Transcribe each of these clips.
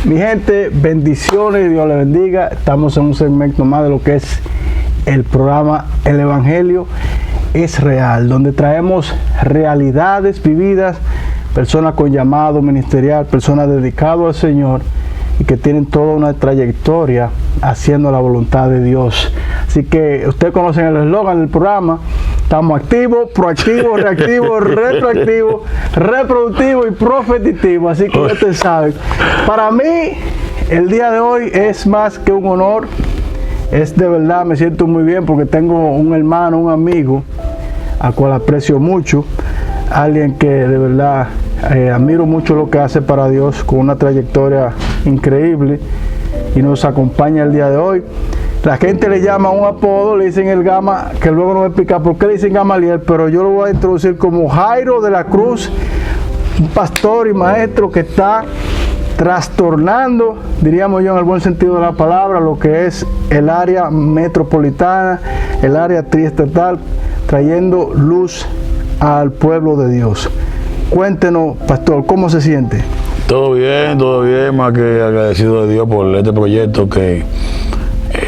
Mi gente, bendiciones, Dios les bendiga. Estamos en un segmento más de lo que es el programa El Evangelio es Real, donde traemos realidades vividas, personas con llamado ministerial, personas dedicadas al Señor y que tienen toda una trayectoria haciendo la voluntad de Dios. Así que ustedes conocen el eslogan del programa: estamos activos, proactivos, reactivos, retroactivos, reproductivos y profetitivos. Así que ustedes saben, para mí el día de hoy es más que un honor. Es de verdad, me siento muy bien porque tengo un hermano, un amigo al cual aprecio mucho, alguien que de verdad admiro mucho lo que hace para Dios, con una trayectoria increíble, y nos acompaña el día de hoy. La gente le llama un apodo, le dicen el Gama, que luego no voy a explicar por qué le dicen Gamaliel, pero yo lo voy a introducir como Jairo de la Cruz, un pastor y maestro que está trastornando, diríamos yo en el buen sentido de la palabra, lo que es el área metropolitana, el área triestatal, trayendo luz al pueblo de Dios. Cuéntenos, pastor, ¿cómo se siente? Todo bien, más que agradecido de Dios por este proyecto, que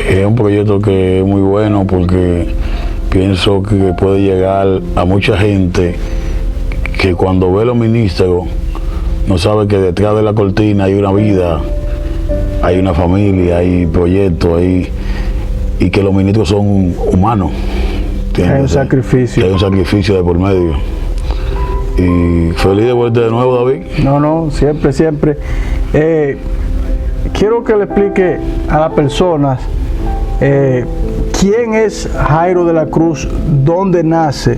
es un proyecto que es muy bueno, porque pienso que puede llegar a mucha gente que cuando ve los ministros no sabe que detrás de la cortina hay una vida, hay una familia, hay proyectos, y que los ministros son humanos. Hay un sacrificio. Hay un sacrificio de por medio. Y feliz de verte de nuevo, David. No, siempre. Quiero que le explique a las personas quién es Jairo de la Cruz, dónde nace,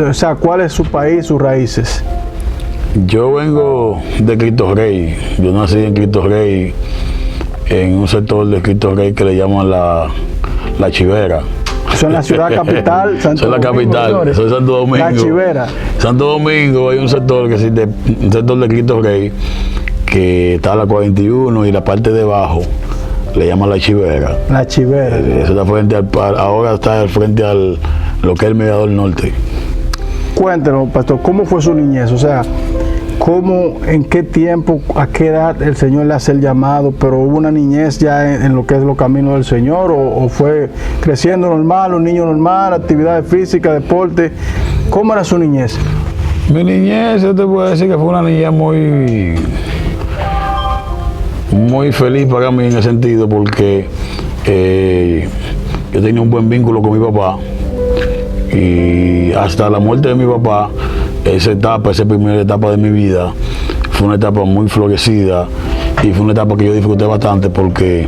o sea, cuál es su país, sus raíces. Yo vengo de Cristo Rey. Yo nací en Cristo Rey, en un sector de Cristo Rey que le llaman la Chivera. Eso es la ciudad capital, Santo Domingo. Eso es la capital, eso es Santo Domingo. La Chivera. Santo Domingo hay un sector un sector de Cristo Rey que está a la 41 y la parte de abajo le llaman la Chivera. La Chivera. Eso está frente ahora está frente al lo que es el Mirador Norte. Cuéntenos, pastor, ¿cómo fue su niñez? O sea, ¿cómo, en qué tiempo, a qué edad el Señor le hace el llamado? ¿Pero hubo una niñez ya en lo que es los caminos del Señor? ¿O fue creciendo normal, un niño normal, actividades físicas, deporte? ¿Cómo era su niñez? Mi niñez, yo te puedo decir que fue una niñez muy feliz para mí, en el sentido porque yo tenía un buen vínculo con mi papá, y hasta la muerte de mi papá, esa primera etapa de mi vida fue una etapa muy florecida, y fue una etapa que yo disfruté bastante porque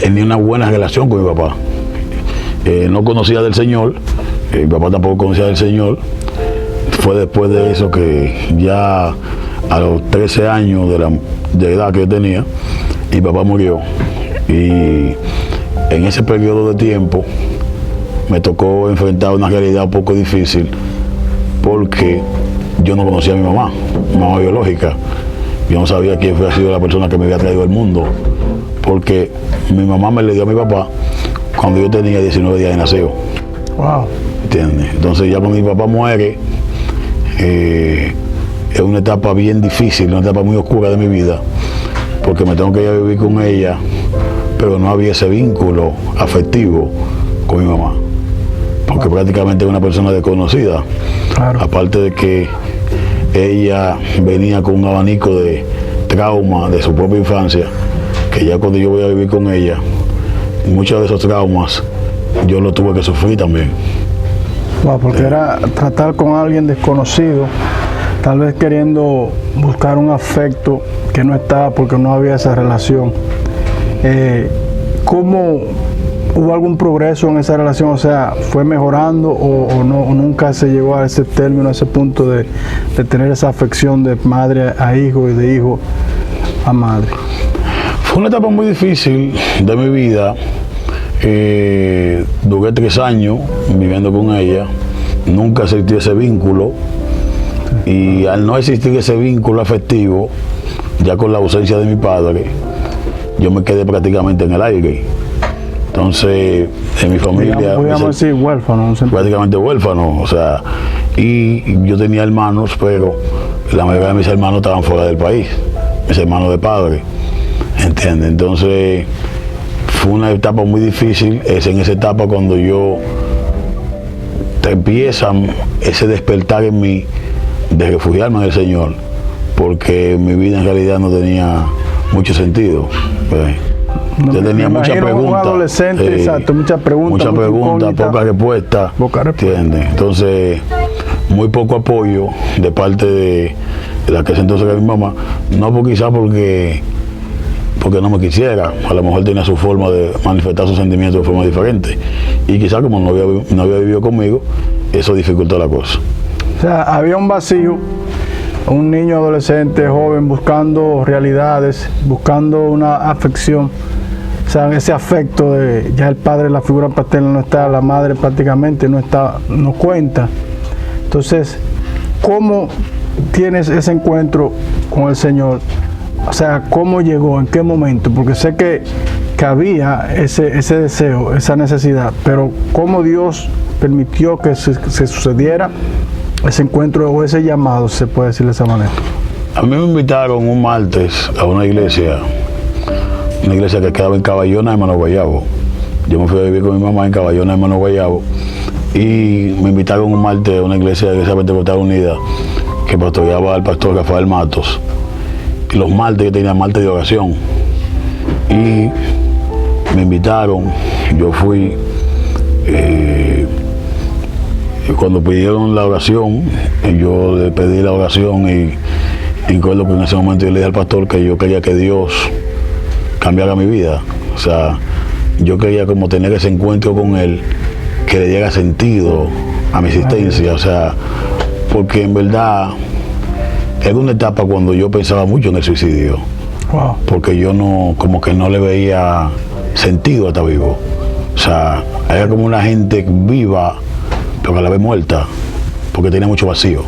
tenía una buena relación con mi papá. No conocía del Señor, mi papá tampoco conocía del Señor. Fue después de eso que ya a los 13 años de edad que yo tenía, mi papá murió, y en ese periodo de tiempo me tocó enfrentar una realidad un poco difícil, porque yo no conocía a mi mamá biológica. Yo no sabía quién había sido la persona que me había traído al mundo, porque mi mamá me le dio a mi papá cuando yo tenía 19 días de nacido. Wow. ¿Entiendes? Entonces ya cuando mi papá muere, es una etapa bien difícil, una etapa muy oscura de mi vida, porque me tengo que ir a vivir con ella, pero no había ese vínculo afectivo con mi mamá, porque prácticamente es una persona desconocida. Claro. Aparte de que ella venía con un abanico de trauma de su propia infancia, que ya cuando yo voy a vivir con ella, muchos de esos traumas yo los tuve que sufrir también. Wow, porque era tratar con alguien desconocido, tal vez queriendo buscar un afecto que no estaba porque no había esa relación. ¿Cómo hubo algún progreso en esa relación? O sea, ¿fue mejorando o nunca se llegó a ese término, a ese punto de tener esa afección de madre a hijo y de hijo a madre? Fue una etapa muy difícil de mi vida. Duré 3 años viviendo con ella, nunca existió ese vínculo, y al no existir ese vínculo afectivo, ya con la ausencia de mi padre, yo me quedé prácticamente en el aire. Entonces, en mi familia, podríamos decir huérfano, prácticamente huérfano, o sea, y yo tenía hermanos, pero la mayoría de mis hermanos estaban fuera del país. mis hermanos de padre, ¿entiendes? Entonces fue una etapa muy difícil. Es en esa etapa cuando te empieza ese despertar en mí de refugiarme en el Señor, porque mi vida en realidad no tenía mucho sentido. Yo tenía muchas preguntas. Un adolescente, exacto, muchas preguntas. Muchas preguntas, pocas respuestas. ¿Entiendes? Entonces, muy poco apoyo de parte de la que entonces era mi mamá. No quizás porque no me quisiera. A lo mejor tenía su forma de manifestar sus sentimientos de forma diferente. Y quizás como no había vivido conmigo, eso dificultó la cosa. O sea, había un vacío. Un niño adolescente, joven, buscando realidades, buscando una afección. O sea, ese afecto de ya el padre, la figura paterna no está, la madre prácticamente no está, no cuenta. Entonces, ¿cómo tienes ese encuentro con el Señor? O sea, ¿cómo llegó? ¿En qué momento? Porque sé que había ese deseo, esa necesidad, pero ¿cómo Dios permitió que se sucediera ese encuentro o ese llamado, se puede decir de esa manera? A mí me invitaron un martes a una iglesia que quedaba en Caballona, Hermano Guayabo. Yo me fui a vivir con mi mamá en Caballona, Hermano Guayabo, y me invitaron un martes a una iglesia Pentecostal Unida que pastoreaba al pastor Rafael Matos. Y los martes yo tenía martes de oración. Y me invitaron, yo fui. Y cuando pidieron la oración, yo le pedí la oración y recuerdo que en ese momento yo le dije al pastor que yo quería que Dios cambiara mi vida. O sea, yo quería como tener ese encuentro con Él, que le diera sentido a mi existencia. O sea, porque en verdad era una etapa cuando yo pensaba mucho en el suicidio. Wow. Porque yo como que no le veía sentido a estar vivo. O sea, era como una gente viva, pero a la vez muerta, porque tenía mucho vacío.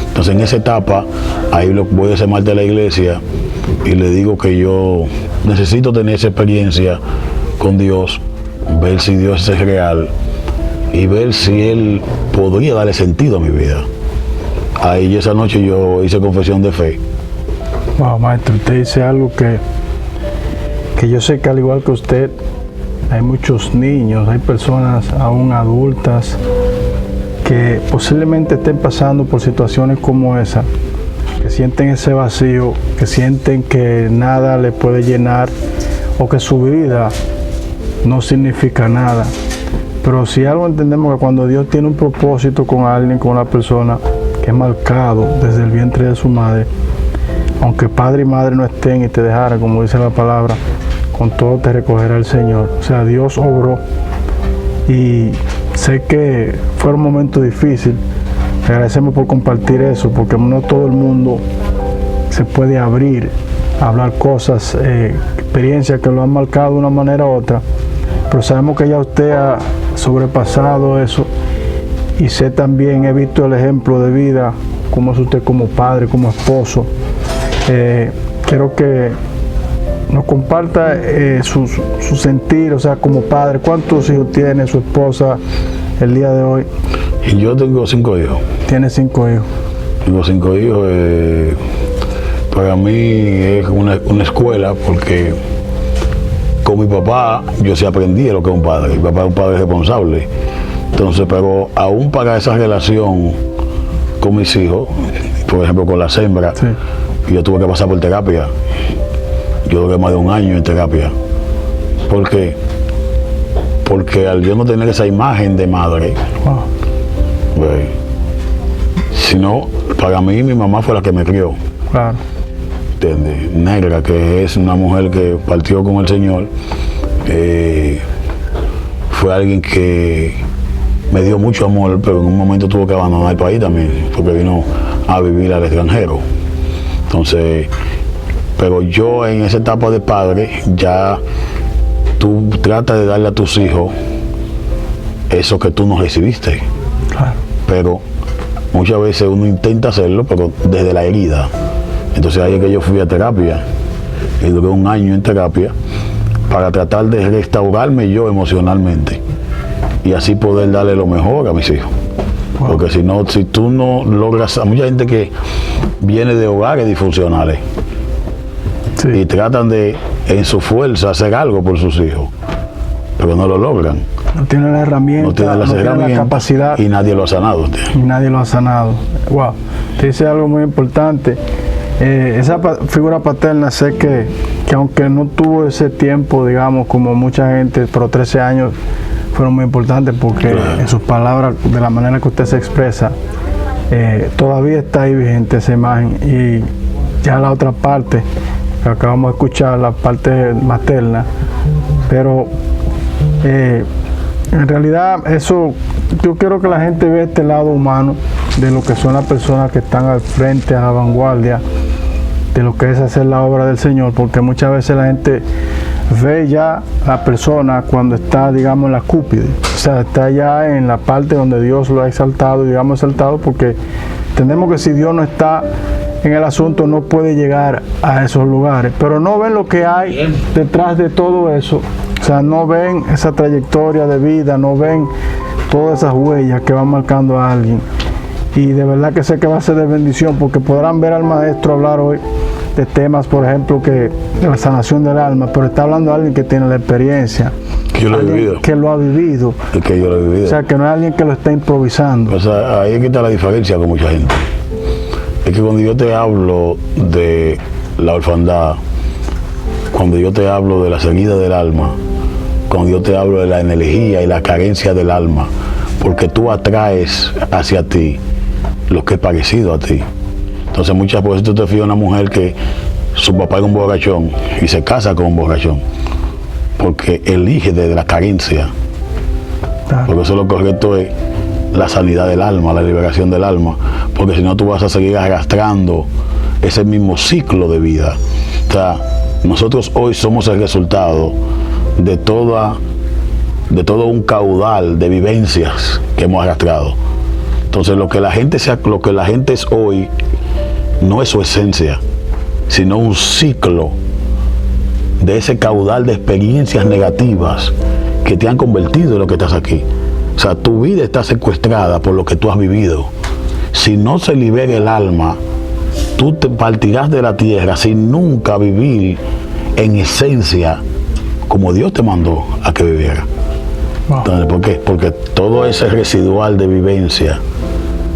Entonces en esa etapa, ahí voy a ese martes de la iglesia y le digo que yo necesito tener esa experiencia con Dios, ver si Dios es real y ver si Él podría darle sentido a mi vida. Ahí esa noche yo hice confesión de fe. Wow, maestro, usted dice algo que yo sé que al igual que usted, hay muchos niños, hay personas aún adultas que posiblemente estén pasando por situaciones como esa, que sienten ese vacío, que sienten que nada les puede llenar o que su vida no significa nada. Pero si algo entendemos que cuando Dios tiene un propósito con alguien, con una persona que es marcado desde el vientre de su madre, aunque padre y madre no estén y te dejaran, como dice la palabra, con todo te recogerá el Señor. O sea, Dios obró y sé que fue un momento difícil. Le agradecemos por compartir eso, porque no todo el mundo se puede abrir a hablar cosas, experiencias que lo han marcado de una manera u otra, pero sabemos que ya usted ha sobrepasado eso y sé también, he visto el ejemplo de vida, como es usted como padre, como esposo. Quiero que nos comparta su sentir, o sea, como padre. ¿Cuántos hijos tiene su esposa el día de hoy? Yo tengo 5 hijos. Tiene 5 hijos. Tengo 5 hijos. Para mí es una escuela, porque con mi papá yo sí aprendí lo que es un padre. Mi papá es un padre responsable. Entonces, pero aún para esa relación con mis hijos, por ejemplo con las hembras, sí, yo tuve que pasar por terapia. Yo duré más de 1 año en terapia. ¿Por qué? Porque al yo no tener esa imagen de madre, sino para mí mi mamá fue la que me crió. Claro. ¿Entiendes? Negra, que es una mujer que partió con el Señor, fue alguien que me dio mucho amor, pero en un momento tuvo que abandonar el país también, porque vino a vivir al extranjero. Entonces, pero yo en esa etapa de padre, ya tú tratas de darle a tus hijos eso que tú no recibiste. Claro. Pero muchas veces uno intenta hacerlo, pero desde la herida. Entonces ahí es que yo fui a terapia y duré 1 año en terapia para tratar de restaurarme yo emocionalmente y así poder darle lo mejor a mis hijos. Wow. Porque si no, si tú no logras, a mucha gente que viene de hogares disfuncionales, Sí. y tratan de, en su fuerza, hacer algo por sus hijos, pero no lo logran. No tienen la herramienta, No tienen las herramientas la capacidad y nadie lo ha sanado. y nadie lo ha sanado. Wow, te dice algo muy importante. Esa figura paterna, sé que aunque no tuvo ese tiempo, digamos, como mucha gente, pero 13 años fueron muy importantes porque Claro. en sus palabras, de la manera que usted se expresa, todavía está ahí vigente esa imagen. Y ya la otra parte, que acabamos de escuchar, la parte materna, pero en realidad eso, yo quiero que la gente vea este lado humano de lo que son las personas que están al frente, a la vanguardia de lo que es hacer la obra del Señor, porque muchas veces la gente ve ya a la persona cuando está, digamos, en la cúspide, o sea, está ya en la parte donde Dios lo ha exaltado, digamos exaltado, porque entendemos que si Dios no está en el asunto no puede llegar a esos lugares, pero no ven lo que hay detrás de todo eso, o sea, no ven esa trayectoria de vida, no ven todas esas huellas que van marcando a alguien. Y de verdad que sé que va a ser de bendición, porque podrán ver al maestro hablar hoy de temas, por ejemplo, que de la sanación del alma, pero está hablando de alguien que tiene la experiencia, Que yo lo he alguien vivido. que lo ha vivido, Es que yo lo he vivido. o sea, que no es alguien que lo está improvisando. O sea, ahí es que está la diferencia con mucha gente. Es que cuando yo te hablo de la orfandad, cuando yo te hablo de la seguida del alma, cuando yo te hablo de la energía y la carencia del alma, porque tú atraes hacia ti lo que es parecido a ti. Entonces muchas veces tú te fijas una mujer que su papá es un borrachón y se casa con un borrachón, porque elige desde la carencia. Claro. Porque eso lo correcto es la sanidad del alma, la liberación del alma, porque si no tú vas a seguir arrastrando ese mismo ciclo de vida. O sea, nosotros hoy somos el resultado de todo un caudal de vivencias que hemos arrastrado. Entonces lo que la gente es hoy no es su esencia, sino un ciclo de ese caudal de experiencias negativas que te han convertido en lo que estás aquí. O sea, tu vida está secuestrada por lo que tú has vivido. Si no se libera el alma, tú te partirás de la tierra sin nunca vivir en esencia como Dios te mandó a que viviera. Wow. Entonces, ¿por qué? Porque todo ese residual de vivencia,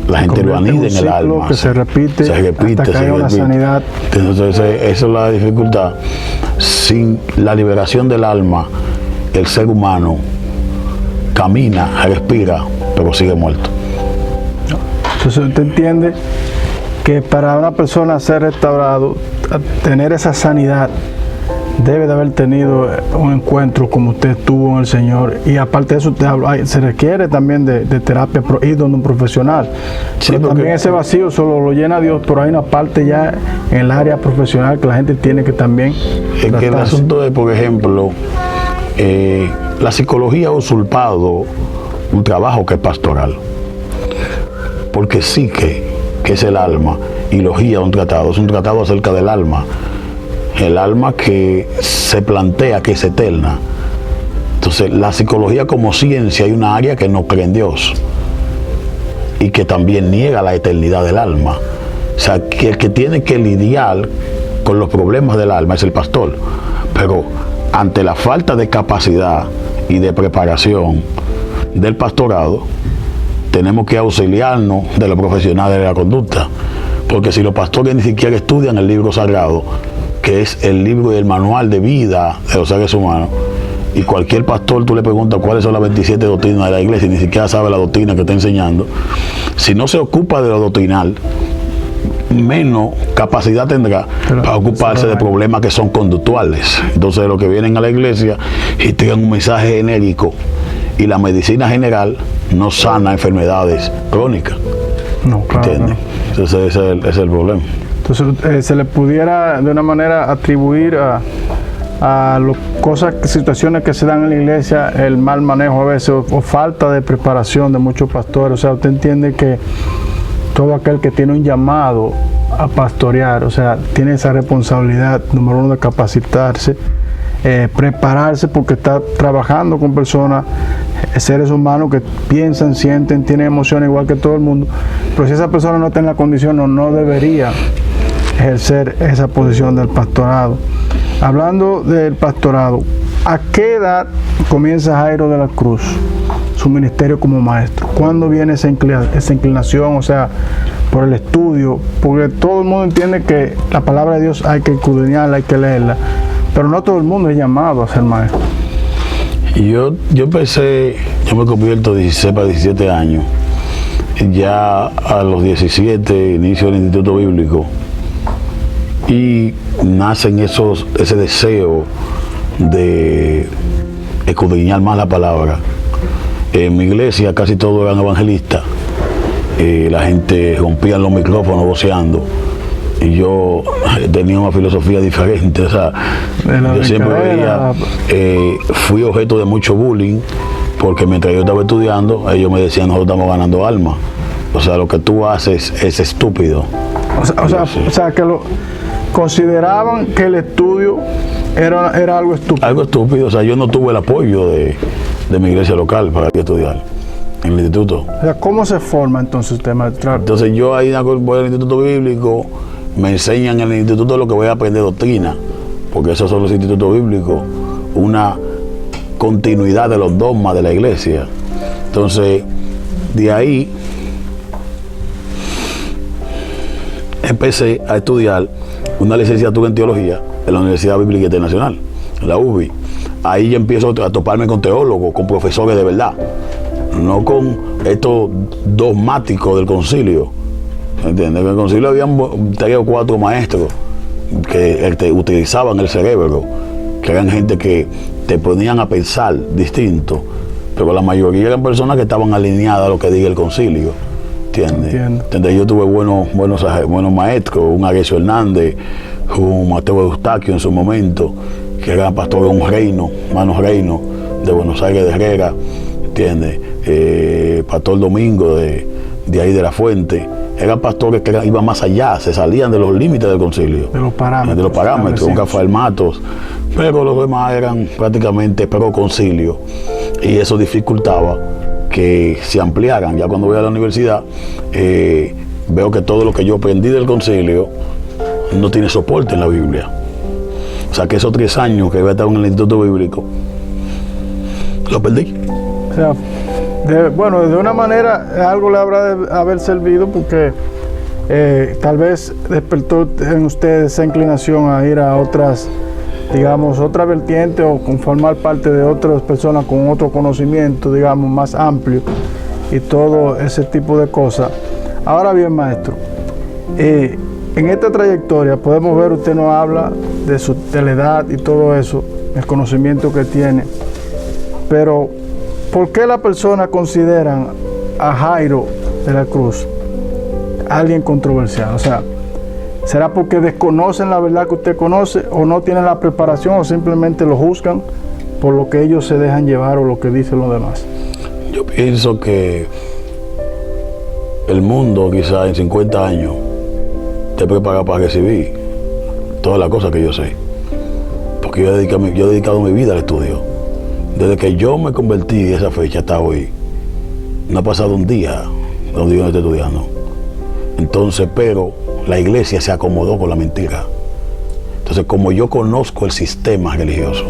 la gente lo Convierte en anida un en el ciclo alma. que se repite hasta que haya una sanidad. Entonces, esa es la dificultad. Sin la liberación del alma, el ser humano camina, respira, pero sigue muerto. Entonces usted entiende que para una persona ser restaurado, tener esa sanidad, debe de haber tenido un encuentro como usted tuvo en el Señor, y aparte de eso usted habla, se requiere también de terapia y donde un profesional. Sí, pero también porque ese vacío solo lo llena Dios, pero hay una parte ya en el área profesional que la gente tiene que también es que el tratarse. asunto es, por ejemplo, la psicología ha usurpado un trabajo que es pastoral, porque psique, que es el alma, y logía es un tratado acerca del alma, el alma que se plantea que es eterna. Entonces la psicología como ciencia, hay una área que no cree en Dios y que también niega la eternidad del alma. O sea, que el que tiene que lidiar con los problemas del alma es el pastor, pero ante la falta de capacidad y de preparación del pastorado, tenemos que auxiliarnos de los profesionales de la conducta, porque si los pastores ni siquiera estudian el libro sagrado, que es el libro y el manual de vida de los seres humanos, y cualquier pastor tú le preguntas cuáles son las 27 doctrinas de la iglesia y ni siquiera sabe la doctrina que está enseñando, si no se ocupa de lo doctrinal, menos capacidad tendrá para ocuparse de problemas que son conductuales. Entonces los que vienen a la iglesia y tienen un mensaje genérico, y la medicina general no sana enfermedades crónicas. No, claro, ¿Entiendes? no. Entonces ese es el problema. Entonces se le pudiera de una manera atribuir a cosas, situaciones que se dan en la iglesia, el mal manejo a veces o falta de preparación de muchos pastores. O sea, usted entiende que todo aquel que tiene un llamado a pastorear, o sea, tiene esa responsabilidad, número uno, de capacitarse, prepararse, porque está trabajando con personas, seres humanos que piensan, sienten, tienen emociones igual que todo el mundo, pero si esa persona no está en la condición, no debería ejercer esa posición del pastorado. Hablando del pastorado, ¿a qué edad comienza Jairo de la Cruz su ministerio como maestro? ¿Cuándo viene esa inclinación? O sea, por el estudio, porque todo el mundo entiende que la palabra de Dios hay que escudriñarla, hay que leerla, pero no todo el mundo es llamado a ser maestro. Yo empecé, yo me convierto 16 para 17 años, ya a los 17 inicio el Instituto Bíblico y nacen ese deseo de escudriñar más la palabra. En mi iglesia casi todos eran evangelistas, la gente rompía los micrófonos voceando y yo tenía una filosofía diferente, o sea, yo siempre veía, fui objeto de mucho bullying porque mientras yo estaba estudiando ellos me decían nosotros estamos ganando almas, o sea, lo que tú haces es estúpido. O sea que consideraban que el estudio era algo estúpido. Algo estúpido, o sea, yo no tuve el apoyo de mi iglesia local para estudiar en el instituto. O sea, ¿cómo se forma entonces usted, maestro? Entonces yo ahí voy al Instituto Bíblico, me enseñan en el instituto lo que voy a aprender doctrina, porque esos son los institutos bíblicos, una continuidad de los dogmas de la iglesia. Entonces, de ahí empecé a estudiar una licenciatura en teología en la Universidad Bíblica Internacional, en la UBI. Ahí yo empiezo a toparme con teólogos, con profesores de verdad, no con estos dogmáticos del concilio. ¿Entiendes? En el concilio había 3 o 4 maestros que utilizaban el cerebro, que eran gente que te ponían a pensar distinto, pero la mayoría eran personas que estaban alineadas a lo que diga el concilio. ¿Entiendes? Yo tuve buenos maestros, un Aguesio Hernández, un Mateo Eustaquio en su momento, que era pastor de un reino, Manos Reino, de Buenos Aires de Herrera, ¿entiendes? Pastor Domingo de ahí de la Fuente. Eran pastores que iban más allá, se salían de los límites del concilio. De los parámetros. Un Rafael Matos. Pero los demás eran prácticamente pro concilio. Y eso dificultaba que se ampliaran. Ya cuando voy a la universidad, veo que todo lo que yo aprendí del concilio no tiene soporte en la Biblia. O sea que esos 3 años que había estado en el Instituto Bíblico, lo perdí. O sea, de una manera algo le habrá de haber servido porque tal vez despertó en usted esa inclinación a ir a otras, digamos, otra vertiente o formar parte de otras personas con otro conocimiento, digamos, más amplio y todo ese tipo de cosas. Ahora bien, maestro, en esta trayectoria podemos ver, usted nos habla de la edad y todo eso, el conocimiento que tiene, pero ¿por qué las personas consideran a Jairo de la Cruz alguien controversial? O sea, ¿será porque desconocen la verdad que usted conoce o no tienen la preparación o simplemente lo juzgan por lo que ellos se dejan llevar o lo que dicen los demás? Yo pienso que el mundo quizás en 50 años te prepara para recibir todas las cosas que yo sé, porque yo he dedicado mi vida al estudio. Desde que yo me convertí en esa fecha hasta hoy, no ha pasado un día donde yo no esté estudiando. Entonces, pero la iglesia se acomodó con la mentira. Entonces, como yo conozco el sistema religioso,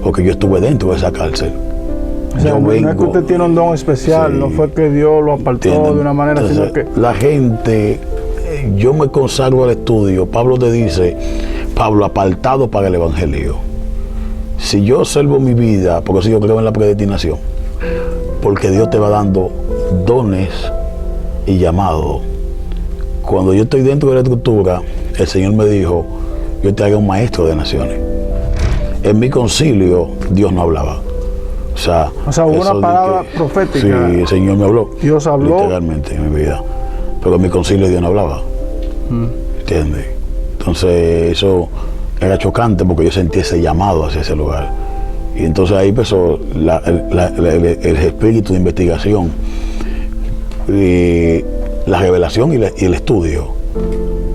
porque yo estuve dentro de esa cárcel. O sea, no es que usted tiene un don especial, sí, no fue que Dios lo apartó de una manera, entonces, sino que la gente, yo me consagro al estudio. Pablo te dice, Pablo, apartado para el evangelio. Si yo observo mi vida, porque si yo creo en la predestinación, porque Dios te va dando dones y llamados. Cuando yo estoy dentro de la estructura, el Señor me dijo, yo te hago un maestro de naciones. En mi concilio, Dios no hablaba. O sea hubo una palabra profética. Sí, el Señor me habló. Dios habló. Literalmente en mi vida. Pero en mi concilio Dios no hablaba. ¿Entiendes? Entonces eso era chocante porque yo sentí ese llamado hacia ese lugar. Y entonces ahí empezó el espíritu de investigación, la revelación y el estudio.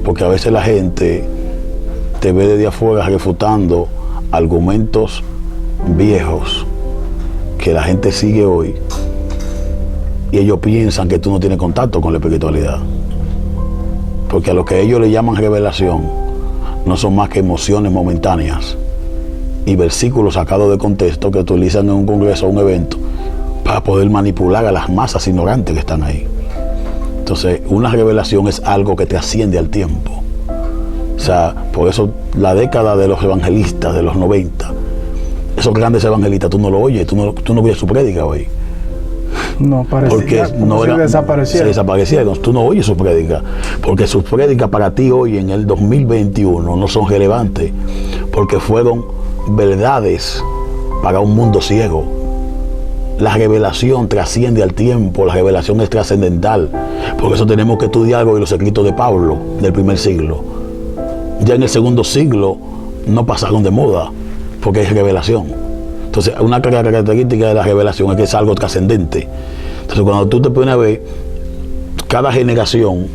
Porque a veces la gente te ve desde afuera refutando argumentos viejos que la gente sigue hoy y ellos piensan que tú no tienes contacto con la espiritualidad. porque a lo que ellos le llaman revelación no son más que emociones momentáneas y versículos sacados de contexto que utilizan en un congreso o un evento para poder manipular a las masas ignorantes que están ahí. Entonces, una revelación es algo que trasciende al tiempo. O sea, por eso la década de los evangelistas de los 90, esos grandes evangelistas, tú no lo oyes, tú no oyes su prédica hoy. No, parecía como si desapareciera. Se desaparecía, tú no oyes su prédica, porque sus prédicas para ti hoy en el 2021 no son relevantes, porque fueron verdades para un mundo ciego. La revelación trasciende al tiempo, la revelación es trascendental, por eso tenemos que estudiar hoy los escritos de Pablo del primer siglo. Ya en el segundo siglo no pasaron de moda, porque es revelación. Entonces, una característica de la revelación es que es algo trascendente. Entonces, cuando tú te pones a ver, cada generación,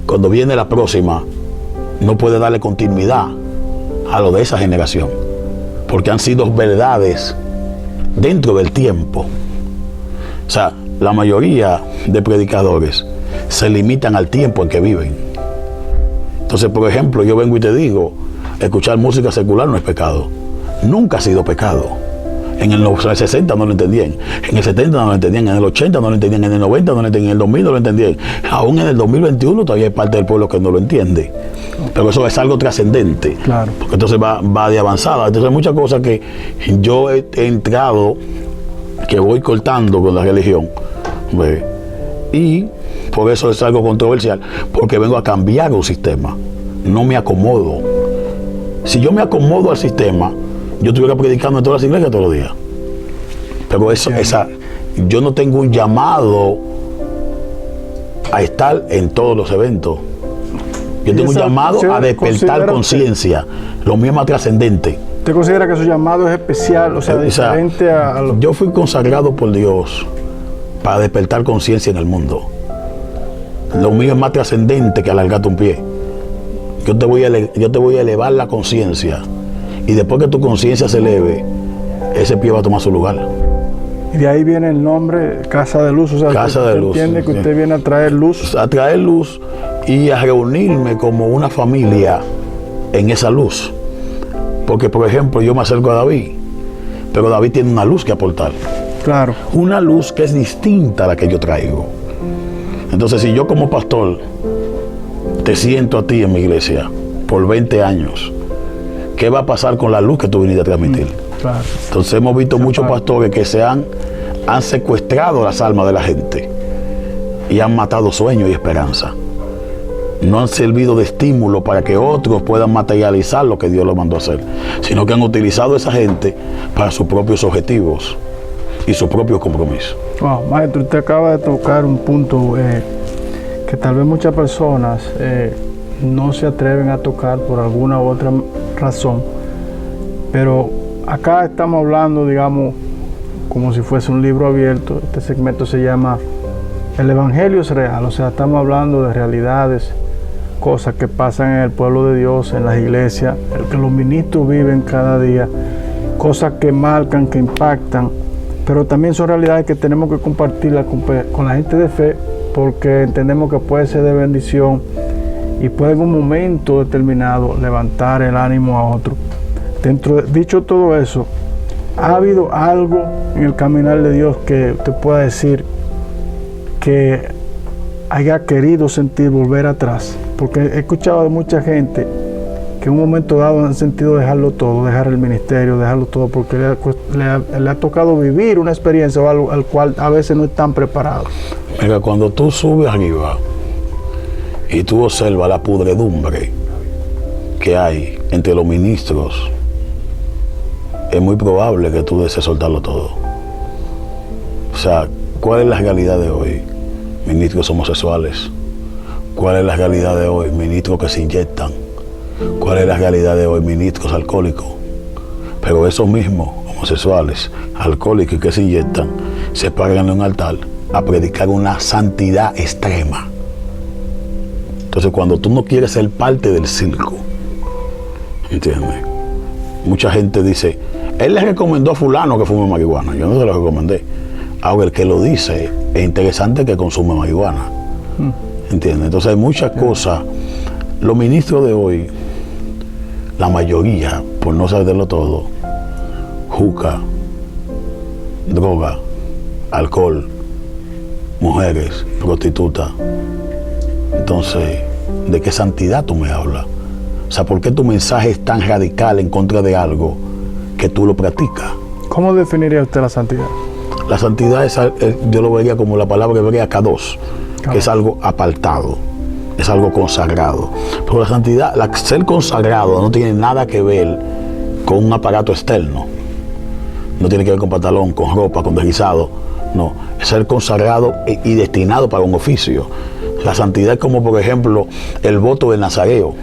cuando viene la próxima, no puede darle continuidad a lo de esa generación, porque han sido verdades dentro del tiempo. O sea, la mayoría de predicadores se limitan al tiempo en que viven. Entonces, por ejemplo, yo vengo y te digo, escuchar música secular no es pecado. Nunca ha sido pecado. En el 60 no lo entendían, en el 70 no lo entendían, en el 80 no lo entendían, en el 90 no lo entendían, en el 2000 no lo entendían. Aún en el 2021 todavía hay parte del pueblo que no lo entiende. Pero eso es algo trascendente. Claro. Porque entonces va de avanzada. Entonces hay muchas cosas que yo he entrado, que voy cortando con la religión. ¿Ve? Y por eso es algo controversial, porque vengo a cambiar un sistema. No me acomodo. Si yo me acomodo al sistema, yo estuviera predicando en todas las iglesias todos los días. Pero yo no tengo un llamado a estar en todos los eventos. Yo tengo un llamado a despertar conciencia, lo mío más trascendente. ¿Usted considera que su llamado es especial, o sea, diferente a lo... Yo fui consagrado por Dios para despertar conciencia en el mundo. Lo mío es más trascendente que alargarte un pie. Yo te voy a elevar la conciencia, y después que tu conciencia se eleve, ese pie va a tomar su lugar. Y de ahí viene el nombre Casa de Luz. O sea, Casa de Luz. Entiende que usted viene a traer luz. A traer luz y a reunirme como una familia en esa luz. Porque, por ejemplo, yo me acerco a David, pero David tiene una luz que aportar. Claro. Una luz que es distinta a la que yo traigo. Entonces, si yo como pastor te siento a ti en mi iglesia por 20 años, ¿qué va a pasar con la luz que tú viniste a transmitir? Claro. Entonces hemos visto muchos pastores que han secuestrado las almas de la gente y han matado sueños y esperanza. No han servido de estímulo para que otros puedan materializar lo que Dios los mandó a hacer, sino que han utilizado a esa gente para sus propios objetivos y sus propios compromisos. Wow, maestro, usted acaba de tocar un punto que tal vez muchas personas no se atreven a tocar por alguna u otra razón, pero acá estamos hablando, digamos, como si fuese un libro abierto. Este segmento se llama El Evangelio es Real, o sea, estamos hablando de realidades, cosas que pasan en el pueblo de Dios, en las iglesias, el que los ministros viven cada día, cosas que marcan, que impactan, pero también son realidades que tenemos que compartirlas con la gente de fe, porque entendemos que puede ser de bendición y puede en un momento determinado levantar el ánimo a otro. Dicho todo eso, ¿ha habido algo en el caminar de Dios que usted pueda decir que haya querido sentir volver atrás? Porque he escuchado de mucha gente que en un momento dado han sentido dejarlo todo, dejar el ministerio, dejarlo todo, porque le ha tocado vivir una experiencia o algo al cual a veces no están preparados. Mira, cuando tú subes arriba y tú observas la pudredumbre que hay entre los ministros, es muy probable que tú desees soltarlo todo. O sea, ¿cuál es la realidad de hoy? Ministros homosexuales. ¿Cuál es la realidad de hoy? Ministros que se inyectan. ¿Cuál es la realidad de hoy? Ministros alcohólicos. Pero esos mismos homosexuales, alcohólicos y que se inyectan, se paran en un altar a predicar una santidad extrema. Entonces, cuando tú no quieres ser parte del circo, ¿entiendes? Mucha gente dice, él le recomendó a fulano que fume marihuana. Yo no se lo recomendé. Ahora, el que lo dice, es interesante que consume marihuana. ¿entiendes? Entonces hay muchas cosas. Los ministros de hoy, la mayoría, por no saberlo todo, juca, droga, alcohol, mujeres, prostitutas. Entonces, ¿de qué santidad tú me hablas? O sea, ¿por qué tu mensaje es tan radical en contra de algo que tú lo practicas? ¿Cómo definiría usted la santidad? La santidad yo lo vería como la palabra hebrea kadosh, que es algo apartado, es algo consagrado. Pero la santidad, ser consagrado no tiene nada que ver con un aparato externo. No tiene que ver con pantalón, con ropa, con desguisado. No, es ser consagrado y destinado para un oficio. La santidad es como, por ejemplo, el voto del nazareo,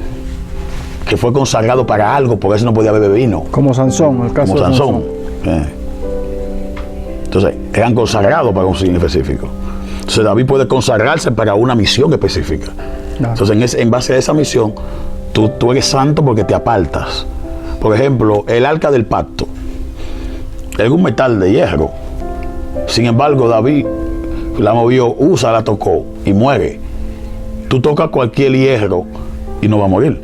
que fue consagrado para algo, por eso no podía beber vino. Como Sansón, el caso como de Sansón. Entonces, eran consagrados para un fin específico. Entonces, David puede consagrarse para una misión específica. Claro. Entonces, en base a esa misión, tú eres santo porque te apartas. Por ejemplo, el arca del pacto es un metal de hierro. Sin embargo, David la movió, la tocó y muere. Tú tocas cualquier hierro y no va a morir.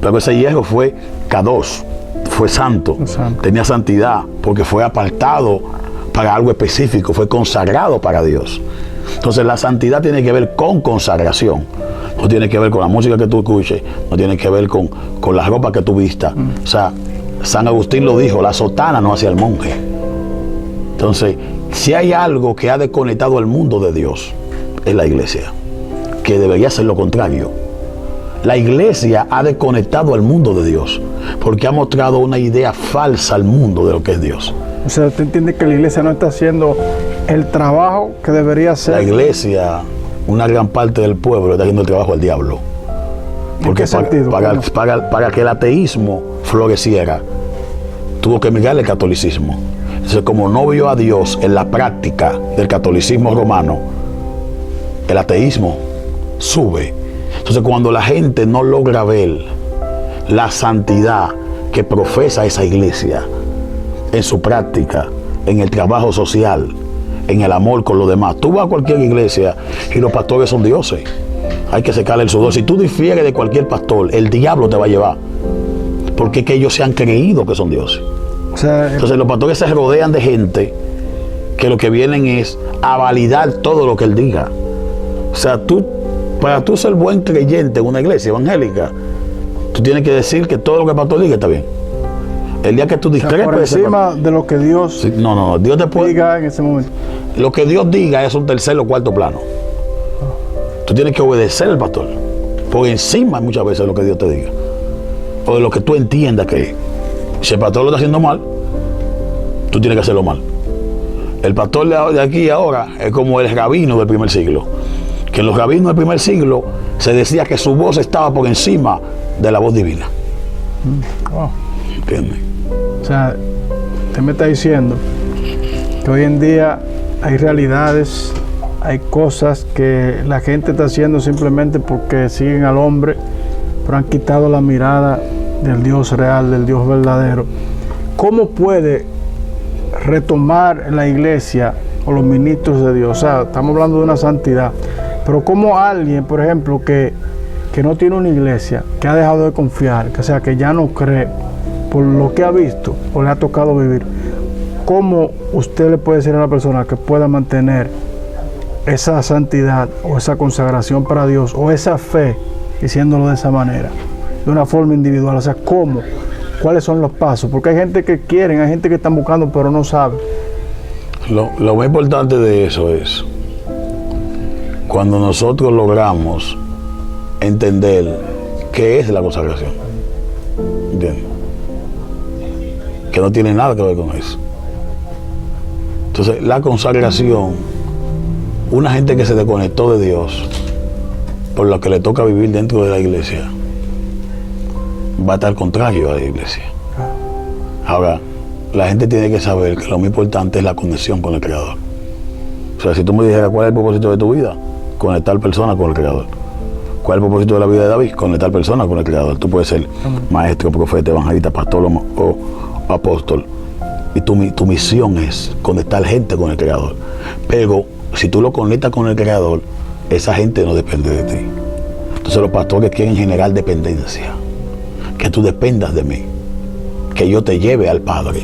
Pero ese hierro fue kadosh, fue santo, tenía santidad, porque fue apartado para algo específico, fue consagrado para Dios. Entonces la santidad tiene que ver con consagración, no tiene que ver con la música que tú escuches, no tiene que ver con la ropa que tú vistas. O sea, San Agustín lo dijo, la sotana no hace al monje. Entonces, si hay algo que ha desconectado al mundo de Dios, es la iglesia, que debería ser lo contrario. La iglesia ha desconectado al mundo de Dios, porque ha mostrado una idea falsa al mundo de lo que es Dios. O sea, ¿usted entiende que la iglesia no está haciendo el trabajo que debería hacer? La iglesia, una gran parte del pueblo está haciendo el trabajo al diablo. Porque para que el ateísmo floreciera, tuvo que emigrar el catolicismo. Entonces, como no vio a Dios en la práctica del catolicismo romano, el ateísmo sube. Entonces, cuando la gente no logra ver la santidad que profesa esa iglesia en su práctica, en el trabajo social, en el amor con los demás, tú vas a cualquier iglesia y los pastores son dioses. Hay que secarle el sudor. Si tú difieres de cualquier pastor, el diablo te va a llevar, porque es que ellos se han creído que son dioses. O sea, entonces los pastores se rodean de gente que lo que vienen es a validar todo lo que él diga. O sea, para tú ser buen creyente en una iglesia evangélica, tú tienes que decir que todo lo que el pastor diga está bien. El día que tú discrepes, por encima de lo que Dios Dios te puede diga en ese momento. Lo que Dios diga es un tercer o cuarto plano. Tú tienes que obedecer al pastor por encima muchas veces de lo que Dios te diga o de lo que tú entiendas que es. Si el pastor lo está haciendo mal, tú tienes que hacerlo mal. El pastor de aquí ahora es como el rabino del primer siglo, que en los rabinos del primer siglo se decía que su voz estaba por encima de la voz divina. ¿Entiendes? O sea, usted me está diciendo que hoy en día hay realidades, hay cosas que la gente está haciendo simplemente porque siguen al hombre, pero han quitado la mirada del Dios real, del Dios verdadero. ¿Cómo puede retomar la iglesia o los ministros de Dios? O sea, estamos hablando de una santidad, pero como alguien, por ejemplo, que no tiene una iglesia, que ha dejado de confiar, que, o sea, que ya no cree por lo que ha visto o le ha tocado vivir, ¿cómo usted le puede decir a una persona que pueda mantener esa santidad o esa consagración para Dios o esa fe, diciéndolo de esa manera, de una forma individual? O sea, ¿cómo? ¿Cuáles son los pasos? Porque hay gente que quieren, hay gente que están buscando, pero no sabe. Lo más importante de eso es cuando nosotros logramos entender qué es la consagración. ¿Entiendes? Que no tiene nada que ver con eso. Entonces, la consagración, una gente que se desconectó de Dios por lo que le toca vivir dentro de la iglesia, va a estar contrario a la iglesia. Ahora, la gente tiene que saber que lo más importante es la conexión con el Creador. O sea, si tú me dijeras cuál es el propósito de tu vida, conectar personas con el Creador. ¿Cuál es el propósito de la vida de David? Conectar personas con el Creador. Tú puedes ser maestro, profeta, evangelista, pastor o apóstol. Y tu misión es conectar gente con el Creador. Pero si tú lo conectas con el Creador, esa gente no depende de ti. Entonces los pastores quieren generar dependencia, que tú dependas de mí, que yo te lleve al Padre.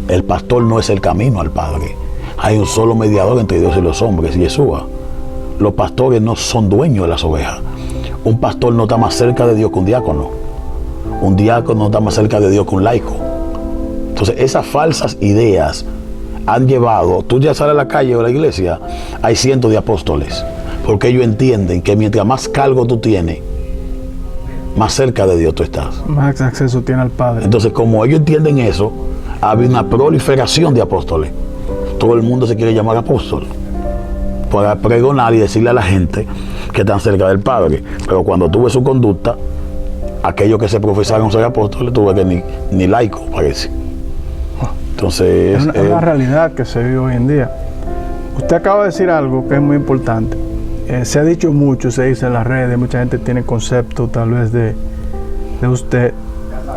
El pastor no es el camino al Padre. Hay un solo mediador entre Dios y los hombres, Yeshua. Los pastores no son dueños de las ovejas. Un pastor no está más cerca de Dios que un diácono. Un diácono no está más cerca de Dios que un laico. Entonces esas falsas ideas han llevado, tú ya sales a la calle o a la iglesia, hay cientos de apóstoles, porque ellos entienden que mientras más cargo tú tienes, más cerca de Dios tú estás. Más acceso tiene al Padre. Entonces, como ellos entienden eso, ha habido una proliferación de apóstoles. Todo el mundo se quiere llamar apóstol para pregonar y decirle a la gente que están cerca del Padre. Pero cuando tú ves su conducta, aquellos que se profesaron ser apóstoles, tú ves que ni laico parece. Entonces, es una realidad que se vive hoy en día. Usted acaba de decir algo que es muy importante. Se ha dicho mucho, se dice en las redes, mucha gente tiene concepto tal vez de usted.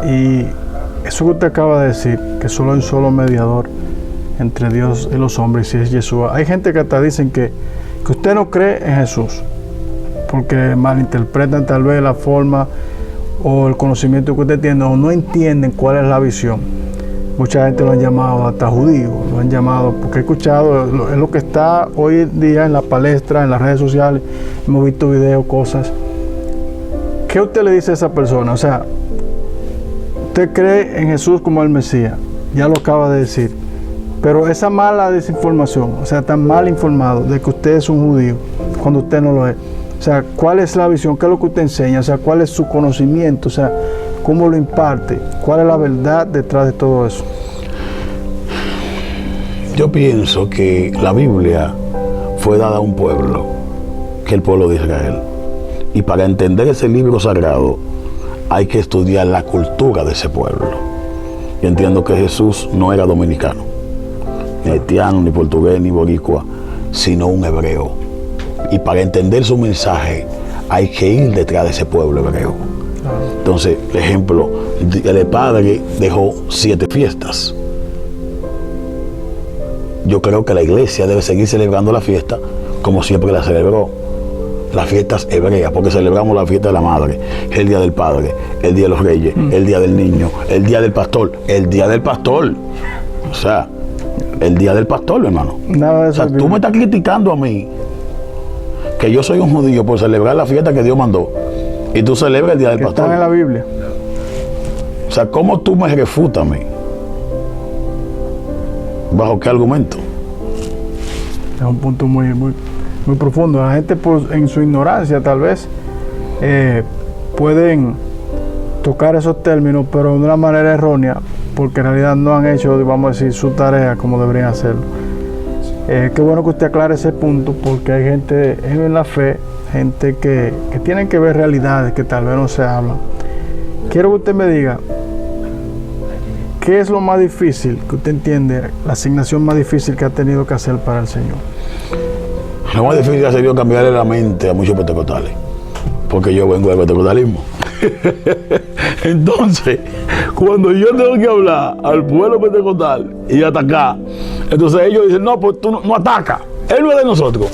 Y eso que usted acaba de decir, que solo hay un solo mediador entre Dios y los hombres, y es Yeshua. Hay gente que hasta dicen que usted no cree en Jesús, porque malinterpretan tal vez la forma o el conocimiento que usted tiene, o no entienden cuál es la visión. Mucha gente lo han llamado hasta judío, lo han llamado, porque he escuchado, es lo que está hoy en día en la palestra, en las redes sociales, hemos visto videos, cosas. ¿Qué usted le dice a esa persona? O sea, usted cree en Jesús como el Mesías, ya lo acaba de decir, pero esa mala desinformación, o sea, tan mal informado de que usted es un judío, cuando usted no lo es. O sea, ¿cuál es la visión? ¿Qué es lo que usted enseña? O sea, ¿cuál es su conocimiento? O sea, ¿cómo lo imparte? ¿Cuál es la verdad detrás de todo eso? Yo pienso que la Biblia fue dada a un pueblo, que es el pueblo de Israel. Y para entender ese libro sagrado, hay que estudiar la cultura de ese pueblo. Yo entiendo que Jesús no era dominicano, ni haitiano, ni portugués, ni boricua, sino un hebreo. Y para entender su mensaje, hay que ir detrás de ese pueblo hebreo. Entonces, por ejemplo, el Padre dejó 7 fiestas. Yo creo que la iglesia debe seguir celebrando la fiesta como siempre la celebró. Las fiestas hebreas, porque celebramos la fiesta de la madre, el día del padre, el día de los reyes, el día del niño, el día del pastor, el día del pastor. O sea, el día del pastor, hermano. Nada de eso. O sea, tú me estás criticando a mí que yo soy un judío por celebrar la fiesta que Dios mandó, y tú celebras el día del pastor. Está en la Biblia. O sea, ¿cómo tú me refutas a mí? ¿Bajo qué argumento? Es un punto muy profundo. La gente, en su ignorancia, tal vez, pueden tocar esos términos, pero de una manera errónea, porque en realidad no han hecho, vamos a decir, su tarea como deberían hacerlo. Qué bueno que usted aclare ese punto, porque hay gente en la fe, gente que tienen que ver realidades que tal vez no se hablan. Quiero que usted me diga, ¿qué es lo más difícil que usted entiende, la asignación más difícil que ha tenido que hacer para el Señor? Lo más difícil ha sido cambiarle la mente a muchos pentecostales, porque yo vengo del pentecostalismo. Entonces, cuando yo tengo que hablar al pueblo pentecostal y atacar, entonces ellos dicen, no, pues tú no atacas, él no es de nosotros.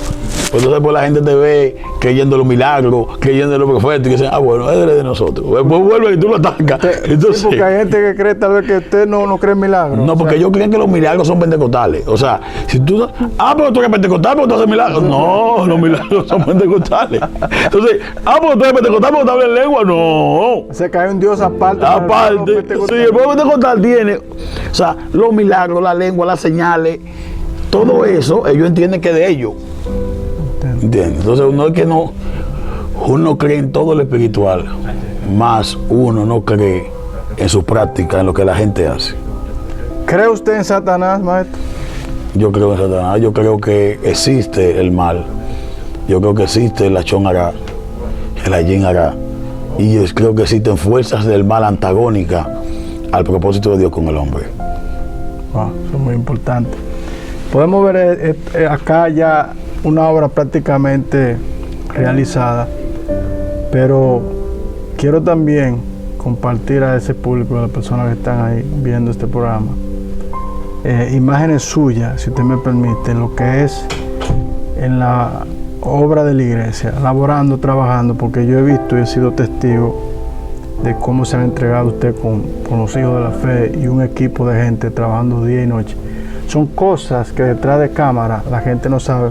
Pues entonces pues la gente te ve creyendo los milagros, creyendo los profetas, y dicen, ah, bueno, él es de nosotros. Pues vuelve y tú lo atacas. Entonces, sí, porque hay gente que cree tal vez que usted no cree en milagros. No, porque ellos creen que los milagros son pentecostales. O sea, si tú, pero tú eres pentecostal, pero tú haces milagros. No, los milagros son pentecostales. Entonces, pero tú eres pentecostal, pero tú hablas en lengua. No. O sea, que hay un Dios aparte. Aparte, sí, el pueblo pentecostal tiene, o sea, los milagros, la lengua, las señales, todo eso, ellos entienden que es de ellos. ¿Entiendes? Entonces uno cree en todo lo espiritual, más uno no cree en su práctica, en lo que la gente hace. ¿Cree usted en Satanás, maestro? Yo creo en Satanás, yo creo que existe el mal, yo creo que existe el Achón Hará, el Ayin Hará, y yo creo que existen fuerzas del mal antagónicas al propósito de Dios con el hombre. Wow, eso es muy importante. Podemos ver acá ya una obra prácticamente realizada, pero quiero también compartir a ese público, a las personas que están ahí viendo este programa, imágenes suyas, si usted me permite, en lo que es en la obra de la iglesia, laborando, trabajando, porque yo he visto y he sido testigo de cómo se han entregado usted con los hijos de la fe y un equipo de gente trabajando día y noche. Son cosas que detrás de cámara la gente no sabe,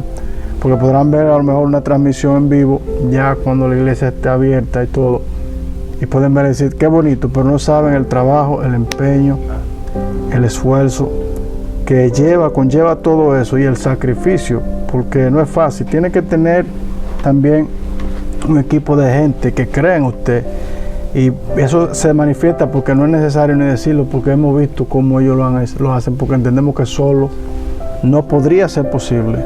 porque podrán ver a lo mejor una transmisión en vivo ya cuando la iglesia esté abierta y todo, y pueden ver y decir qué bonito, pero no saben el trabajo, el empeño, el esfuerzo que conlleva todo eso y el sacrificio, porque no es fácil. Tiene que tener también un equipo de gente que cree en usted, y eso se manifiesta porque no es necesario ni decirlo, porque hemos visto cómo ellos lo hacen, porque entendemos que solo no podría ser posible.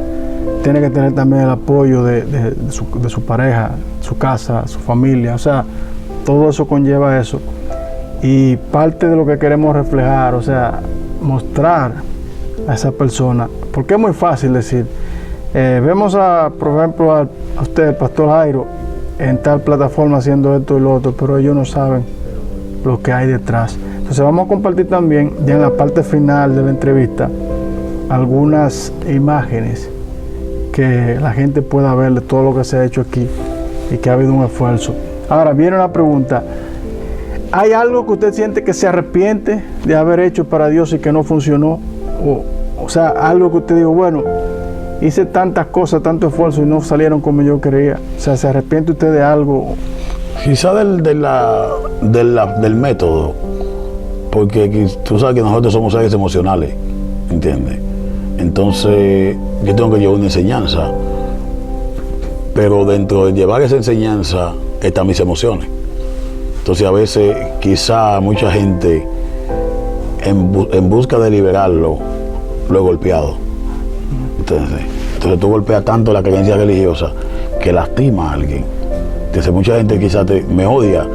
Tiene que tener también el apoyo de su pareja, su casa, su familia, o sea, todo eso conlleva eso. Y parte de lo que queremos reflejar, o sea, mostrar a esa persona, porque es muy fácil decir, vemos por ejemplo a usted, el pastor Jairo, en tal plataforma haciendo esto y lo otro, pero ellos no saben lo que hay detrás. Entonces vamos a compartir también, ya en la parte final de la entrevista, algunas imágenes que la gente pueda ver de todo lo que se ha hecho aquí y que ha habido un esfuerzo. Ahora viene una pregunta: ¿hay algo que usted siente que se arrepiente de haber hecho para Dios y que no funcionó? O sea, algo que usted dijo, bueno, hice tantas cosas, tanto esfuerzo y no salieron como yo quería. O sea, ¿se arrepiente usted de algo? Quizá del método, porque tú sabes que nosotros somos seres emocionales, ¿entiendes? Entonces yo tengo que llevar una enseñanza, pero dentro de llevar esa enseñanza están mis emociones. Entonces a veces quizá mucha gente en busca de liberarlo lo he golpeado. Entonces tú golpeas tanto la creencia religiosa que lastima a alguien. Entonces mucha gente quizás me odia,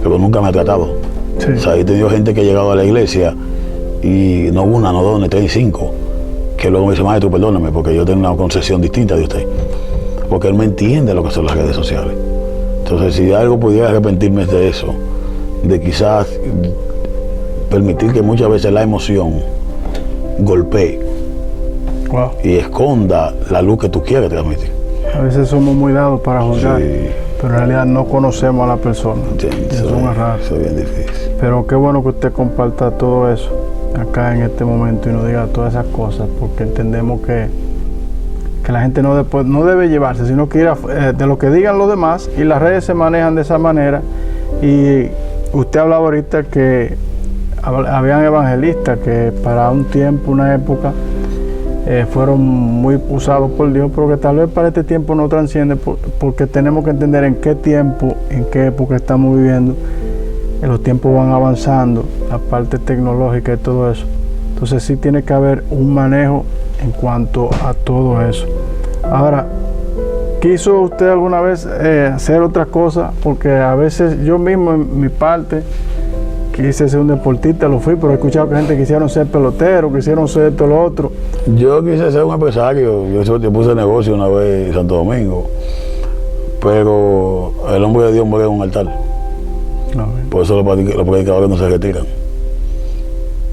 pero nunca me ha tratado. Sí. O sea, he tenido gente que ha llegado a la iglesia y no una, no dos, ni tres, ni cinco, que luego me dice, maestro, perdóname, porque yo tengo una concepción distinta de usted. Porque él me entiende lo que son las redes sociales. Entonces, si algo pudiera arrepentirme de eso, de quizás permitir que muchas veces la emoción golpee, wow, y esconda la luz que tú quieres transmitir. A veces somos muy dados para juzgar, sí, pero en realidad no conocemos a la persona. Eso es un error. Eso es bien difícil. Pero qué bueno que usted comparta todo eso acá en este momento y nos diga todas esas cosas, porque entendemos que la gente no debe llevarse, sino que ir de lo que digan los demás, y las redes se manejan de esa manera. Y usted hablaba ahorita que habían evangelistas que para un tiempo, una época, fueron muy usados por Dios, pero que tal vez para este tiempo no trasciende, porque tenemos que entender en qué tiempo, en qué época estamos viviendo. Los tiempos van avanzando, la parte tecnológica y todo eso. Entonces sí tiene que haber un manejo en cuanto a todo eso. Ahora, ¿quiso usted alguna vez hacer otra cosa? Porque a veces yo mismo en mi parte quise ser un deportista, lo fui, pero he escuchado que gente quisieron ser pelotero, quisieron ser esto, lo otro. Yo quise ser un empresario, yo puse negocio una vez en Santo Domingo, pero el hombre de Dios muere en un altar. Por eso los predicadores no se retiran.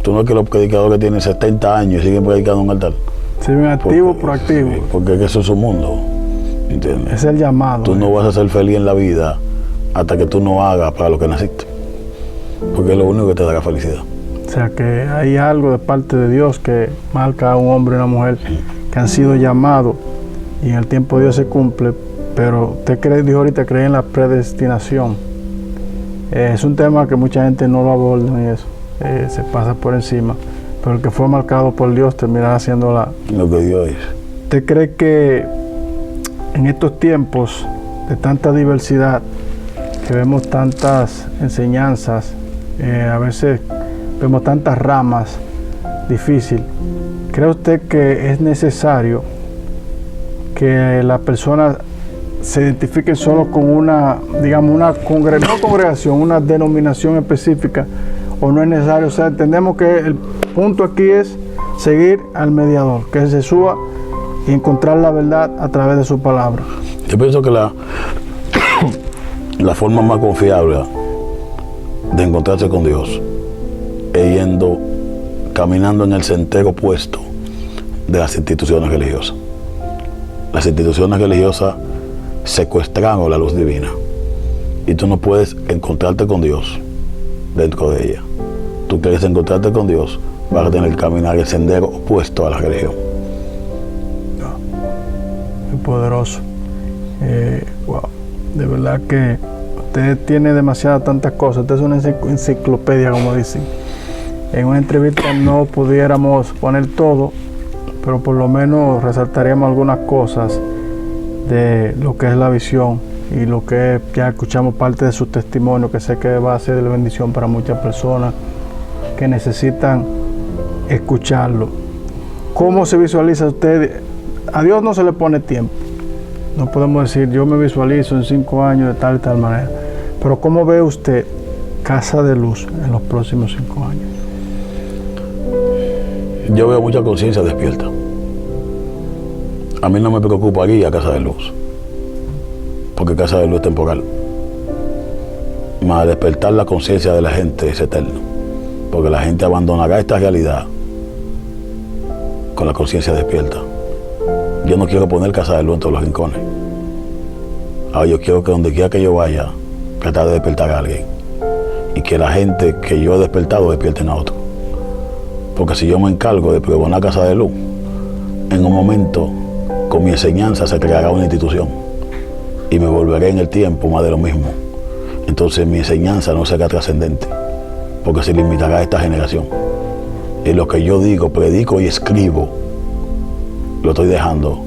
Tú no es que los predicadores tienen 70 años y siguen predicando en un altar. Siguen activos, proactivos. Sí, porque eso es su mundo, ¿entiendes? Es el llamado. Tú no vas a ser feliz en la vida hasta que tú no hagas para lo que naciste, porque es lo único que te da la felicidad. O sea que hay algo de parte de Dios que marca a un hombre y una mujer que han sido llamados, y en el tiempo de Dios se cumple. Pero usted dijo ahorita, cree en la predestinación. Es un tema que mucha gente no lo aborda y eso, se pasa por encima, pero el que fue marcado por Dios terminará haciendo lo que Dios hizo. ¿Usted cree que en estos tiempos de tanta diversidad, que vemos tantas enseñanzas, a veces vemos tantas ramas difíciles, cree usted que es necesario que la persona se identifiquen solo con una, digamos, no congregación, una denominación específica, o no es necesario? O sea, entendemos que el punto aquí es seguir al mediador, que es Jesús, y encontrar la verdad a través de su palabra. Yo pienso que la forma más confiable de encontrarse con Dios es caminando en el sendero opuesto de las instituciones religiosas. Las instituciones religiosas secuestraron la luz divina. Y tú no puedes encontrarte con Dios dentro de ella. Tú quieres encontrarte con Dios, vas a tener que caminar el sendero opuesto a la religión. Muy poderoso. Wow. De verdad que usted tiene demasiadas tantas cosas. Usted es una enciclopedia, como dicen. En una entrevista no pudiéramos poner todo, pero por lo menos resaltaríamos algunas cosas de lo que es la visión y lo que ya escuchamos parte de su testimonio, que sé que va a ser de bendición para muchas personas que necesitan escucharlo. ¿Cómo se visualiza usted? A Dios no se le pone tiempo. No podemos decir, yo me visualizo en 5 años de tal y tal manera. Pero ¿cómo ve usted Casa de Luz en los próximos 5 años? Yo veo mucha conciencia despierta. A mí no me preocuparía Casa de Luz, porque Casa de Luz es temporal. Más despertar la conciencia de la gente es eterno, porque la gente abandonará esta realidad con la conciencia despierta. Yo no quiero poner Casa de Luz en todos los rincones. Ahora yo quiero que donde quiera que yo vaya, tratar de despertar a alguien, y que la gente que yo he despertado despierten a otro. Porque si yo me encargo de pregonar Casa de Luz, en un momento con mi enseñanza se creará una institución y me volveré en el tiempo más de lo mismo. Entonces mi enseñanza no será trascendente, porque se limitará a esta generación. Y lo que yo digo, predico y escribo, lo estoy dejando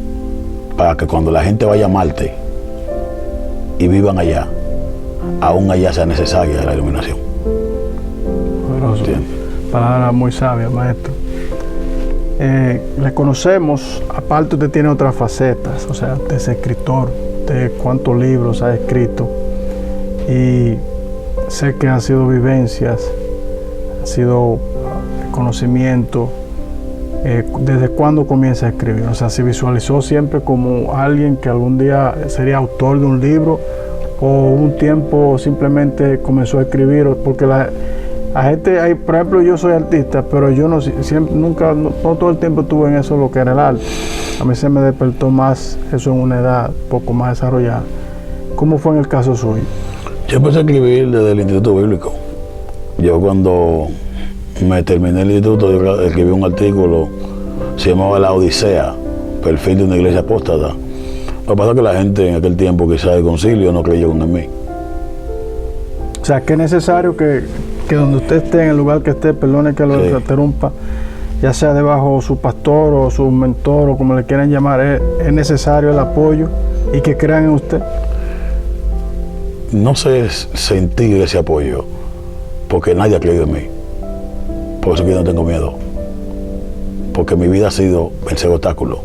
para que cuando la gente vaya a Marte y vivan allá, aún allá sea necesaria la iluminación. Poderoso. Palabra muy sabia, maestro. Le conocemos, aparte usted tiene otras facetas, o sea, usted es escritor, usted cuántos libros ha escrito, y sé que han sido vivencias, ha sido conocimiento. ¿Desde cuándo comienza a escribir? O sea, ¿se visualizó siempre como alguien que algún día sería autor de un libro, o un tiempo simplemente comenzó a escribir? Porque la gente, por ejemplo, yo soy artista, pero yo no todo el tiempo estuve en eso, lo que era el arte. A mí se me despertó más eso en una edad poco más desarrollada. ¿Cómo fue en el caso suyo? Yo empecé a escribir desde el Instituto Bíblico. Yo cuando me terminé el instituto, yo escribí un artículo, se llamaba La Odisea, perfil de una iglesia apóstata. Lo que pasa es que la gente en aquel tiempo, quizás el concilio, no creyeron en mí. O sea, que es necesario que donde usted esté, en el lugar que esté, perdone que lo interrumpa, ya sea debajo su pastor o su mentor o como le quieran llamar, es necesario el apoyo y que crean en usted. No sé sentir ese apoyo, porque nadie ha creído en mí. Por eso que yo no tengo miedo, porque mi vida ha sido vencer obstáculos.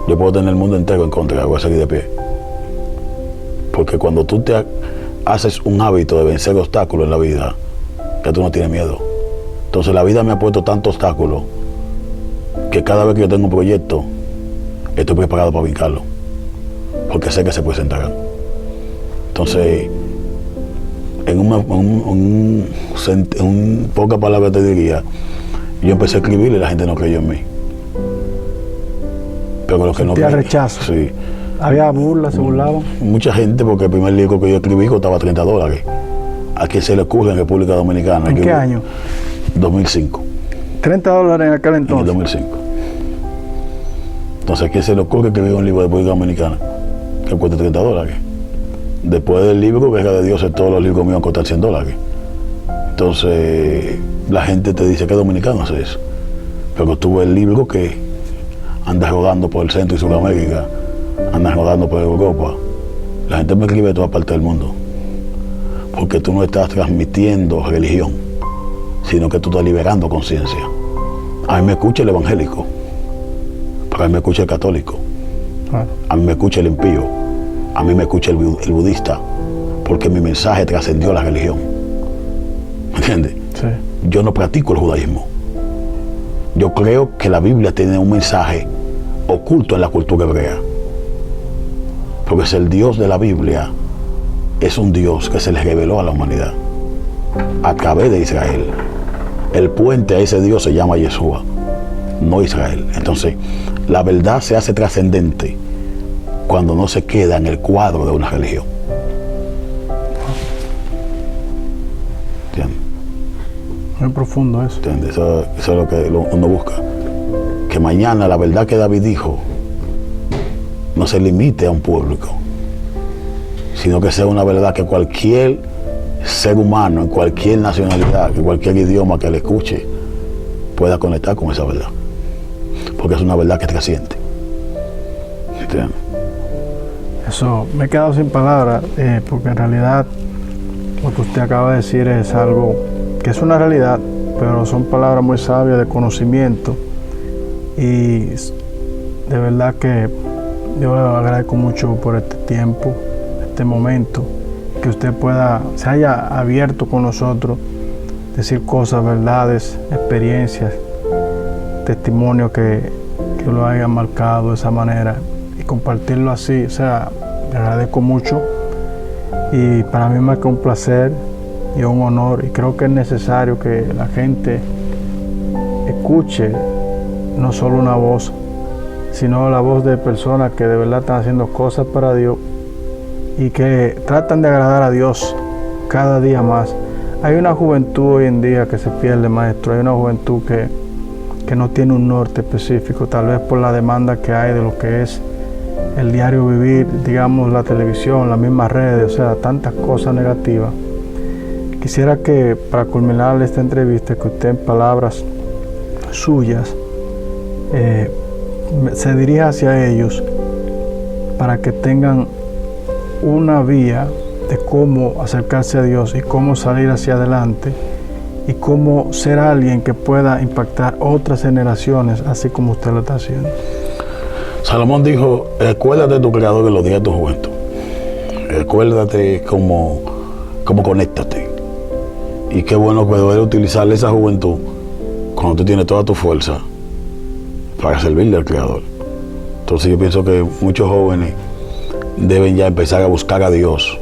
Yo puedo tener el mundo entero en contra, voy a seguir de pie. Porque cuando tú te haces un hábito de vencer obstáculos en la vida, que tú no tienes miedo. Entonces la vida me ha puesto tantos obstáculos que cada vez que yo tengo un proyecto, estoy preparado para brincarlo, porque sé que se presentarán. Entonces, en pocas palabras te diría, yo empecé a escribir y la gente no creyó en mí. Pero los que no creían, rechazo. Sí. Había burlas, se burlaban. Mucha gente, porque el primer libro que yo escribí costaba $30. ¿A quién se le ocurre en República Dominicana? ¿En qué año? 2005. $30 en aquel entonces. En el 2005. Entonces, ¿a quién se le ocurre escribir un libro de República Dominicana que cueste $30? Después del libro, Guerra de Dioses, todos los libros míos costan $100. Entonces, la gente te dice que dominicano hace eso. Pero tuve el libro que anda rodando por el Centro y Sudamérica, anda rodando por Europa. La gente me escribe de toda parte del mundo. Porque tú no estás transmitiendo religión, sino que tú estás liberando conciencia. A mí me escucha el evangélico, pero a mí me escucha el católico, a mí me escucha el impío, a mí me escucha el budista, porque mi mensaje trascendió la religión. ¿Me entiendes? Sí. Yo no practico el judaísmo. Yo creo que la Biblia tiene un mensaje oculto en la cultura hebrea. Porque es el Dios de la Biblia, es un Dios que se le reveló a la humanidad a través de Israel. El puente a ese Dios se llama Yeshua, no Israel. Entonces, la verdad se hace trascendente cuando no se queda en el cuadro de una religión. ¿Entiendes? Muy profundo eso. ¿Entiendes? Eso es lo que uno busca. Que mañana la verdad que David dijo no se limite a un público, sino que sea una verdad que cualquier ser humano, en cualquier nacionalidad, en cualquier idioma que le escuche, pueda conectar con esa verdad. Porque es una verdad que trasciende. ¿Entiendes? Eso, me he quedado sin palabras, porque en realidad lo que usted acaba de decir es algo que es una realidad, pero son palabras muy sabias de conocimiento, y de verdad que yo le agradezco mucho por este tiempo, este momento, que usted se haya abierto con nosotros, decir cosas, verdades, experiencias, testimonios que lo hayan marcado de esa manera y compartirlo así. O sea, le agradezco mucho, y para mí más que un placer y un honor, y creo que es necesario que la gente escuche no solo una voz, sino la voz de personas que de verdad están haciendo cosas para Dios y que tratan de agradar a Dios cada día más. Hay una juventud hoy en día que se pierde, maestro. Hay una juventud que no tiene un norte específico, tal vez por la demanda que hay de lo que es el diario vivir, digamos, la televisión, las mismas redes, o sea, tantas cosas negativas. Quisiera que, para culminar esta entrevista, que usted en palabras suyas se dirija hacia ellos para que tengan una vía de cómo acercarse a Dios y cómo salir hacia adelante y cómo ser alguien que pueda impactar otras generaciones, así como usted lo está haciendo. Salomón dijo: recuérdate de tu Creador en los días de tu juventud. Recuérdate cómo conéctate. Y qué bueno poder utilizar esa juventud cuando tú tienes toda tu fuerza para servirle al Creador. Entonces yo pienso que muchos jóvenes deben ya empezar a buscar a Dios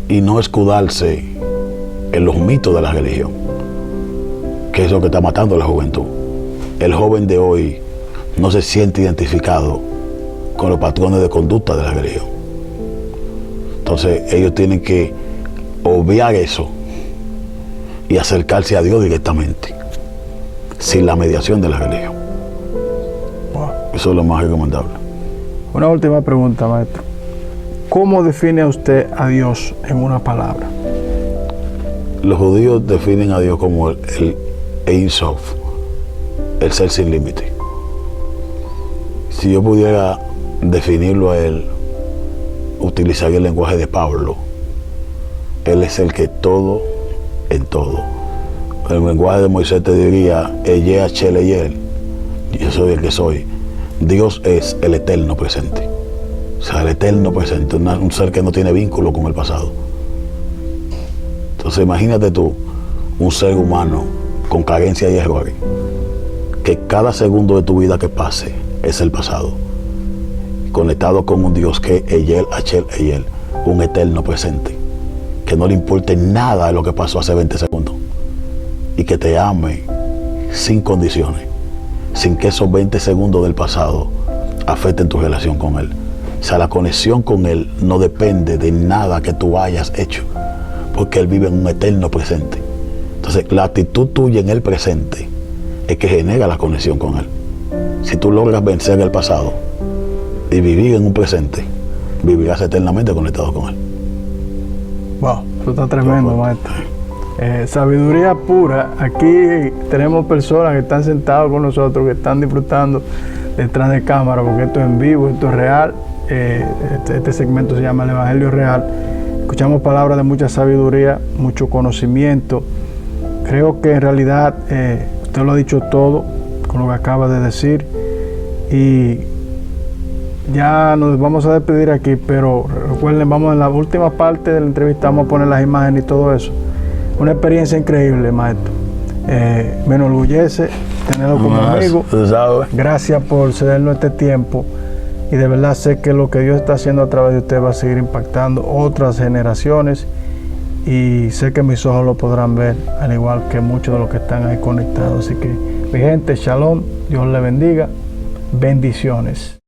y no escudarse en los mitos de la religión, que es lo que está matando a la juventud. El joven de hoy no se siente identificado con los patrones de conducta de la religión. Entonces ellos tienen que obviar eso y acercarse a Dios directamente, sin la mediación de la religión. Eso es lo más recomendable. Una última pregunta, maestro. ¿Cómo define usted a Dios en una palabra? Los judíos definen a Dios como el Ein Sof, el ser sin límite. Si yo pudiera definirlo a Él, utilizaría el lenguaje de Pablo. Él es el que todo en todo. El lenguaje de Moisés te diría: Eye Achel Eyel, yo soy el que soy. Dios es el eterno presente. O sea, el eterno presente, un ser que no tiene vínculo con el pasado. Entonces imagínate tú, un ser humano con carencia y errores, que cada segundo de tu vida que pase es el pasado, conectado con un Dios que es Eyel Achel Eyel, un eterno presente, que no le importe nada de lo que pasó hace 20 segundos y que te ame sin condiciones, sin que esos 20 segundos del pasado afecten tu relación con Él. O sea, la conexión con Él no depende de nada que tú hayas hecho, porque Él vive en un eterno presente. Entonces, la actitud tuya en el presente es que genera la conexión con Él. Si tú logras vencer el pasado y vivir en un presente, vivirás eternamente conectado con Él. Wow, eso está tremendo, maestro. Sabiduría pura. Aquí tenemos personas que están sentadas con nosotros, que están disfrutando detrás de cámara, porque esto es en vivo, esto es real. Este segmento se llama El Evangelio Real. Escuchamos palabras de mucha sabiduría, mucho conocimiento. Creo que en realidad usted lo ha dicho todo con lo que acaba de decir, y ya nos vamos a despedir aquí, pero recuerden, vamos en la última parte de la entrevista, vamos a poner las imágenes y todo eso. Una experiencia increíble, maestro. Me enorgullece tenerlo como amigo. Gracias por cedernos este tiempo, y de verdad sé que lo que Dios está haciendo a través de usted va a seguir impactando otras generaciones, y sé que mis ojos lo podrán ver, al igual que muchos de los que están ahí conectados. Así que, mi gente, shalom, Dios le bendiga, bendiciones.